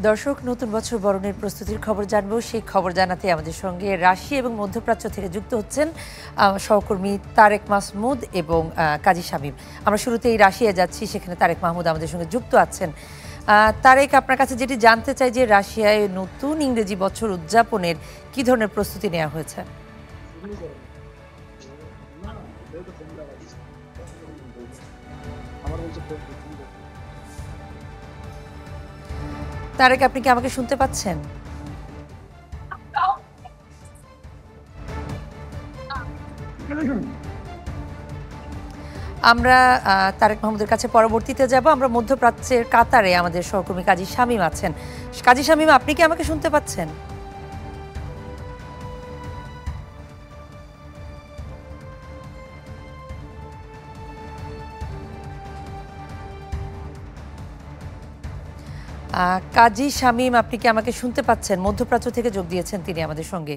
দর্শক, নতুন বছর বরণের প্রস্তুতির খবর জানবো। সেই খবর জানাতে আমাদের সঙ্গে রাশিয়া এবং মধ্যপ্রাচ্য থেকে যুক্ত হচ্ছেন সহকর্মী তারেক মাহমুদ এবং কাজী শামীম। আমরা শুরুতেই রাশিয়া যাচ্ছি, সেখানে তারেক মাহমুদ আমাদের সঙ্গে যুক্ত আছেন। তারেক, আপনার কাছে যেটি জানতে চাই যে রাশিয়ায় নতুন ইংরেজি বছর উদযাপনের কি ধরনের প্রস্তুতি নেওয়া হয়েছে? তারেক, আপনি কি আমাকে শুনতে পাচ্ছেন? আমরা তারেক মাহমুদের কাছে পরবর্তীতে যাব। আমরা মধ্যপ্রাচ্যের কাতারে আমাদের সহকর্মী কাজী শামীম আছেন। কাজী শামীম, আপনি কি আমাকে শুনতে পাচ্ছেন? কাজী শামীম, আপনি কি আমাকে শুনতে পাচ্ছেন? মধ্যপ্রাচ্য থেকে যোগ দিয়েছেন তিনি আমাদের সঙ্গে।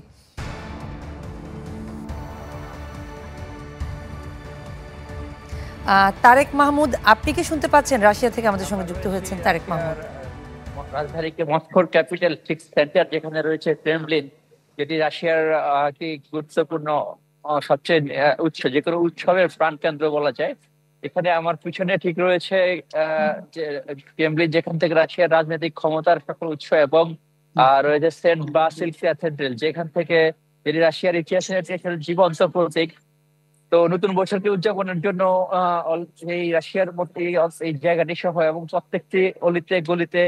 তারেক মাহমুদ, আপনি কি শুনতে পাচ্ছেন? রাশিয়া থেকে আমাদের সঙ্গে যুক্ত হয়েছেন তারেক মাহমুদ। রাজধানীকে মস্কোর ক্যাপিটাল সিক্স সেন্টার, যেখানে রয়েছে ক্রেমলিন, যেটি রাশিয়ার একটি গুরুত্বপূর্ণ সবচেয়ে যে কোনো উৎসবের প্রাণকেন্দ্র বলা যায়। এখানে আমার পিছনে ঠিক রয়েছে যে ক্রেমলিন, যেখান থেকে রাশিয়ার রাজনৈতিক ক্ষমতার সকল উৎস, এবং রয়েছে সেন্ট বাসিল ক্যাথেড্রাল, যেখান থেকে যেটি রাশিয়ার ইতিহাসের একটি জীবন্ত প্রতীক। তো নতুন বছরকে উদযাপনের জন্য এই রাশিয়ার মধ্যে এই জায়গাটি সহ এবং প্রত্যেকটি অলিতে গলিতে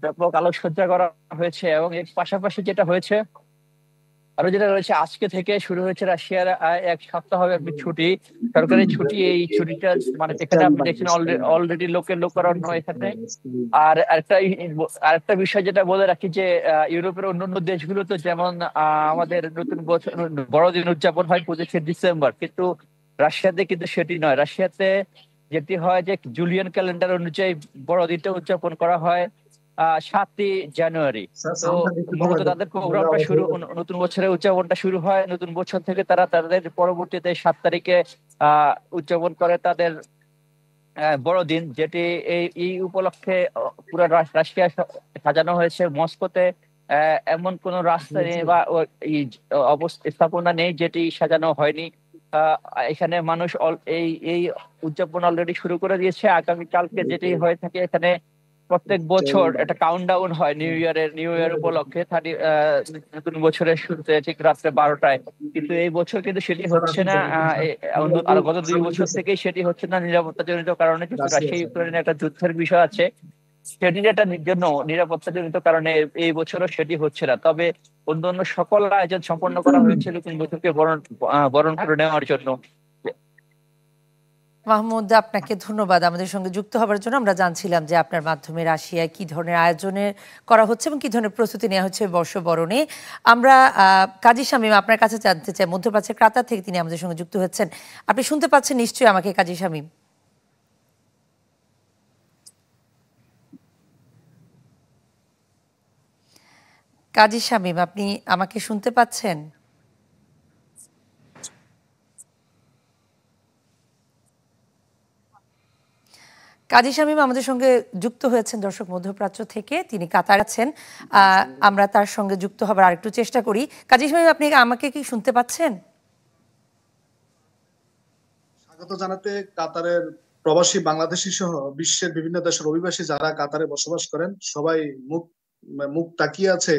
ব্যাপক আলোকসজ্জা করা হয়েছে। এবং এর পাশাপাশি যেটা হয়েছে, আরো যেটা রয়েছে, আজকে থেকে শুরু হয়েছে রাশিয়ার এক সপ্তাহব্যাপী ছুটি, সরকারি ছুটি। এই ছুটিটা মানে এখানে আপনি দেখছেন অলরেডি লোকের লোকারণ্য এখানে। আর আরেকটা বিষয় যেটা বলে রাখি, যে ইউরোপের অন্যান্য দেশগুলোতে যেমন আমাদের নতুন বছর বড়দিন উদযাপন হয় 25শে ডিসেম্বর, কিন্তু রাশিয়াতে কিন্তু সেটি নয়। রাশিয়াতে যেটি হয় যে জুলিয়ান ক্যালেন্ডার অনুযায়ী বড়দিনটা উদযাপন করা হয় 7ই জানুয়ারি। তো মূলত তাদের প্রোগ্রামটা নতুন বছরের উদযাপনটা শুরু হয় নতুন বছর থেকে। তারা তাদের পরবর্তীতে 7 তারিখে উদযাপন করে তাদের বড়দিন, যেটি এই উপলক্ষে পুরো রাশিয়া সাজানো হয়েছে। মস্কোতে এমন কোন রাস্তা নেই বা এই স্থাপনা নেই যেটি সাজানো হয়নি। আহ, এখানে মানুষ এই এই উদযাপন অলরেডি শুরু করে দিয়েছে। আগামীকালকে যেটি হয়ে থাকে, এখানে প্রত্যেক বছর একটা কাউন্টডাউন হয় নিউ ইয়ার উপলক্ষে, নতুন বছরের শুরুতে ঠিক রাত্রে 12টায়। কিন্তু এই বছর কিন্তু সেটি হচ্ছে না। আর গত 2 বছর থেকেই সেটি হচ্ছে না নিরাপত্তা জনিত কারণে, কিন্তু রাশিয়া ইউক্রেনের একটা যুদ্ধের বিষয় আছে, সেটির একটা জন্য নিরাপত্তা জনিত কারণে এই বছরও সেটি হচ্ছে না। তবে অন্যান্য সকল আয়োজন সম্পন্ন করা হয়েছে নতুন বছরকে বরণ করে নেওয়ার জন্য। মাহমুদ, আপনাকে ধন্যবাদ আমাদের সঙ্গে যুক্ত হবার জন্য। আমরা জানছিলাম যে আপনার মাধ্যমে রাশিয়ায় কি ধরনের আয়োজনে করা হচ্ছে এবং কি ধরনের প্রস্তুতি নেওয়া হচ্ছে বর্ষবরণে। আমরা কাজী শামীম, আপনার কাছে জানতে চাই, মধ্যপ্রাচ্যের কাতার থেকে তিনি আমাদের সঙ্গে যুক্ত হচ্ছেন। আপনি শুনতে পাচ্ছেন নিশ্চয়ই আমাকে, কাজী শামীম? কাজী শামীম, আপনি আমাকে শুনতে পাচ্ছেন? কাজী শামীম আমাদের সঙ্গে যুক্ত হয়েছেন দর্শক মধ্যপ্রাচ্য থেকে, তিনি কাতার আছেন। আমরা তার সঙ্গে যুক্ত হবার আরেকটু চেষ্টা করি। কাজী শামীম, আপনি আমাকে কি শুনতে পাচ্ছেন? স্বাগত জানাতে কাতারের প্রবাসী বাংলাদেশী সহ বিশ্বের বিভিন্ন দেশের অভিবাসী যারা কাতারে বসবাস করেন, সবাই মুখ মুখ তাকিয়ে আছে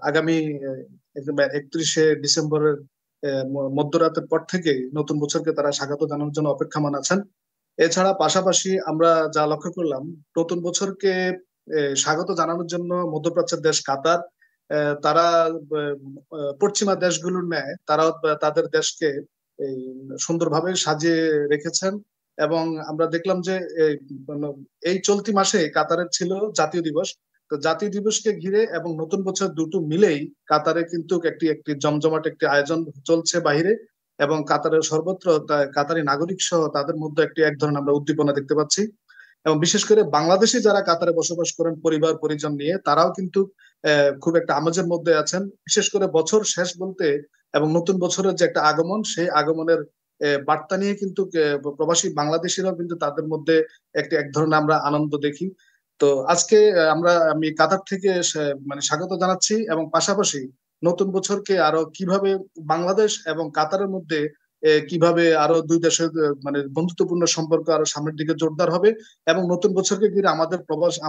আগামী 31শে ডিসেম্বরের মধ্যরাতের পর থেকে নতুন বছরকে তারা স্বাগত জানানোর জন্য অপেক্ষমান আছেন। এছাড়া পাশাপাশি আমরা যা লক্ষ্য করলাম, নতুন বছরকে স্বাগত জানানোর জন্য মধ্যপ্রাচ্যের দেশ কাতার, তারা পশ্চিমা দেশগুলোর ন্যায় তারাও তাদের দেশকে এই সুন্দরভাবে সাজিয়ে রেখেছেন। এবং আমরা দেখলাম যে এই চলতি মাসে কাতারের ছিল জাতীয় দিবস। তো জাতীয় দিবসকে ঘিরে এবং নতুন বছর দুটো মিলেই কাতারে কিন্তু একটি একটি জমজমাট একটি আয়োজন চলছে বাহিরে, এবং কাতারের সর্বত্র কাতারি নাগরিক সহ তাদের মধ্যে একটি এক ধরনের আমরা উদ্দীপনা দেখতে পাচ্ছি। এবং বিশেষ করে বাংলাদেশি যারা কাতারে বসবাস করেন পরিবার পরিজন নিয়ে, তারাও কিন্তু খুব একটা আমেজের মধ্যে আছেন। বিশেষ করে বছর শেষ বলতে এবং নতুন বছরের যে একটা আগমন, সেই আগমনের বার্তা নিয়ে কিন্তু প্রবাসী বাংলাদেশিরাও কিন্তু তাদের মধ্যে এক ধরনের আমরা আনন্দ দেখি। তো আজকে আমি কাতার থেকে মানে স্বাগত জানাচ্ছি, এবং পাশাপাশি নতুন বছরকে আরো কিভাবে বাংলাদেশ এবং কাতারের মধ্যে কিভাবে আরো দুই দেশের মানে বন্ধুত্বপূর্ণ সম্পর্ক আরো সামনের দিকে জোরদার হবে, এবং নতুন বছরকে ঘিরে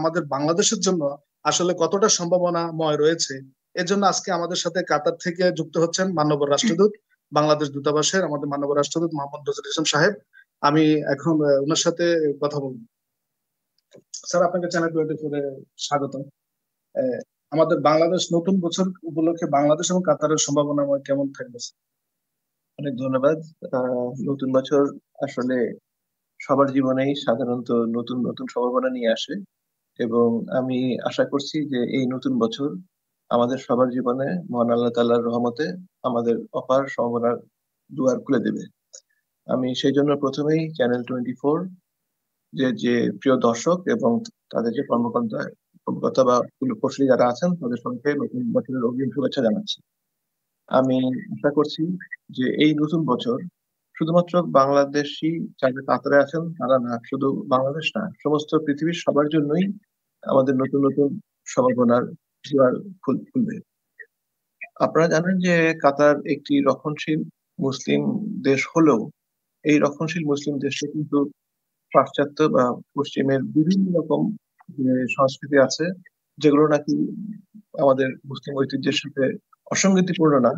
আমাদের বাংলাদেশের জন্য আসলে কতটা সম্ভাবনাময় রয়েছে। এজন্য আজকে আমাদের সাথে কাতার থেকে যুক্ত হচ্ছেন মাননীয় রাষ্ট্রদূত, বাংলাদেশ দূতাবাসের আমাদের মাননীয় রাষ্ট্রদূত মোহাম্মদ নজরুল ইসলাম সাহেব। আমি এখন ওনার সাথে কথা বলবো। স্যার, আপনাকে চ্যানেল 24 স্বাগতম। আহ, আমাদের বাংলাদেশ নতুন বছর উপলক্ষে বাংলাদেশ এবং কাতারের সম্ভাবনাময় কেমন থাকবে স্যার? অনেক ধন্যবাদ। নতুন বছর আসলে সবার জীবনেই সাধারণত নতুন নতুন সম্ভাবনা নিয়ে আসে, এবং আমি আশা করছি যে এই নতুন বছর আমাদের সবার জীবনে মহান আল্লাহ তাআলার রহমতে আমাদের অপার সম্ভাবনার দুয়ার খুলে দেবে। আমি সেই জন্য প্রথমেই চ্যানেল 24 যে প্রিয় দর্শক এবং তাদের যে কর্মকর্তা বা কৌশলী যারা আছেন তাদের সঙ্গে নতুন বছরের অগ্রিম শুভেচ্ছা জানাচ্ছি। আমি আশা করছি যে এই নতুন বছর শুধুমাত্র বাংলাদেশি যারা কাতারে আছেন তারা না, শুধু বাংলাদেশ না, সমস্ত পৃথিবীর সবার জন্যই আমাদের নতুন নতুন সম্ভাবনার দুয়ার খুলবে। আপনারা জানেন যে কাতার একটি রক্ষণশীল মুসলিম দেশ হলেও এই রক্ষণশীল মুসলিম দেশে কিন্তু পাশ্চাত্য বা পশ্চিমের বিভিন্ন রকম যে সংস্কৃতি আছে যেগুলো নাকি আমাদের মুসলিম ঐতিহ্যের সাথে অসঙ্গতিপূর্ণ না,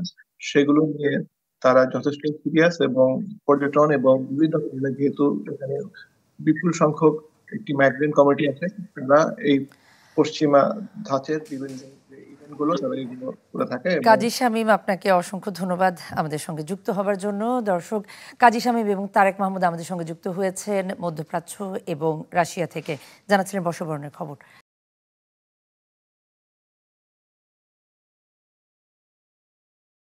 সেগুলো নিয়ে তারা যথেষ্ট সিরিয়াস, এবং পর্যটন এবং বিভিন্ন কারণে যেহেতু এখানে বিপুল সংখ্যক একটি মাইগ্রেন্ট কমিটি আছে, তারা এই পশ্চিমা ধাঁচের বিভিন্ন ইভেন্ট গুলো তারা এগুলো করে থাকে। কাজী শামীম, আপনাকে অসংখ্য ধন্যবাদ আমাদের সঙ্গে যুক্ত হবার জন্য। দর্শক, কাজী শামীম এবং তারেক মাহমুদ আমাদের সঙ্গে যুক্ত হয়েছেন মধ্যপ্রাচ্য এবং রাশিয়া থেকে, জানাচ্ছিলেন বর্ষবরণের খবর।